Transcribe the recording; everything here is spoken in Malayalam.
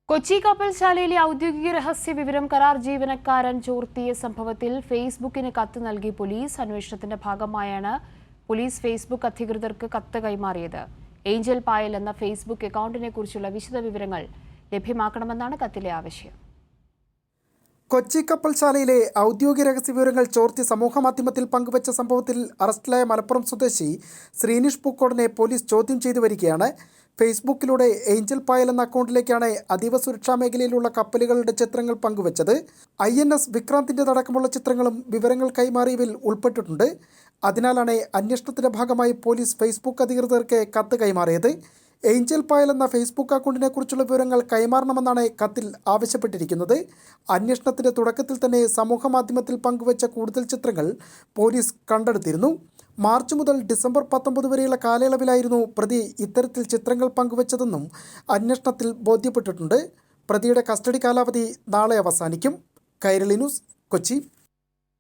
കൊച്ചി കപ്പൽശാലയിലെ ഔദ്യോഗിക രഹസ്യ വിവരം കരാർ ജീവനക്കാരൻ ചോർത്തിയ സംഭവത്തിൽ ഫേസ്ബുക്കിന് കത്ത് നൽകി പോലീസ്. അന്വേഷണത്തിന്റെ ഭാഗമായാണ് പോലീസ് ഫേസ്ബുക്ക് അധികൃതർക്ക് കത്ത് കൈമാറിയത്. ഏഞ്ചൽ പായൽ എന്ന ഫേസ്ബുക്ക് അക്കൗണ്ടിനെ കുറിച്ചുള്ള വിശദവിവരങ്ങൾ ലഭ്യമാക്കണമെന്നാണ് കത്തിലെ ആവശ്യം. കൊച്ചി കപ്പൽശാലയിലെ ഔദ്യോഗിക രഹസ്യവിവരങ്ങൾ ചോർത്തി സമൂഹമാധ്യമത്തിൽ പങ്കുവച്ച സംഭവത്തിൽ അറസ്റ്റിലായ മലപ്പുറം സ്വദേശി ശ്രീനിഷ് പൂക്കോടിനെ പോലീസ് ചോദ്യം ചെയ്തു വരികയാണ്. ഫേസ്ബുക്കിലൂടെ ഏഞ്ചൽ പായൽ എന്ന അക്കൗണ്ടിലേക്കാണ് അതീവ സുരക്ഷാ മേഖലയിലുള്ള കപ്പലുകളുടെ ചിത്രങ്ങൾ പങ്കുവച്ചത്. INS വിക്രാന്തിൻ്റെ അടക്കമുള്ള ചിത്രങ്ങളും വിവരങ്ങൾ കൈമാറിയതിൽ ഉൾപ്പെട്ടിട്ടുണ്ട്. അതിനാലാണ് അന്വേഷണത്തിന്റെ ഭാഗമായി പോലീസ് ഫേസ്ബുക്ക് അധികൃതർക്ക് കത്ത് കൈമാറിയത്. ഏഞ്ചൽ പായൽ എന്ന ഫേസ്ബുക്ക് അക്കൗണ്ടിനെ കുറിച്ചുള്ള വിവരങ്ങൾ കൈമാറണമെന്നാണ് കത്തിൽ ആവശ്യപ്പെട്ടിരിക്കുന്നത്. അന്വേഷണത്തിന്റെ തുടക്കത്തിൽ തന്നെ സമൂഹമാധ്യമത്തിൽ പങ്കുവച്ച കൂടുതൽ ചിത്രങ്ങൾ പോലീസ് കണ്ടെടുത്തിരുന്നു. മാർച്ച് മുതൽ ഡിസംബർ 19 വരെയുള്ള കാലയളവിലായിരുന്നു പ്രതി ഇത്തരത്തിൽ ചിത്രങ്ങൾ പങ്കുവച്ചതെന്നും അന്വേഷണത്തിൽ ബോധ്യപ്പെട്ടിട്ടുണ്ട്. പ്രതിയുടെ കസ്റ്റഡി കാലാവധി നാളെ അവസാനിക്കും. കൈരളി ന്യൂസ്, കൊച്ചി.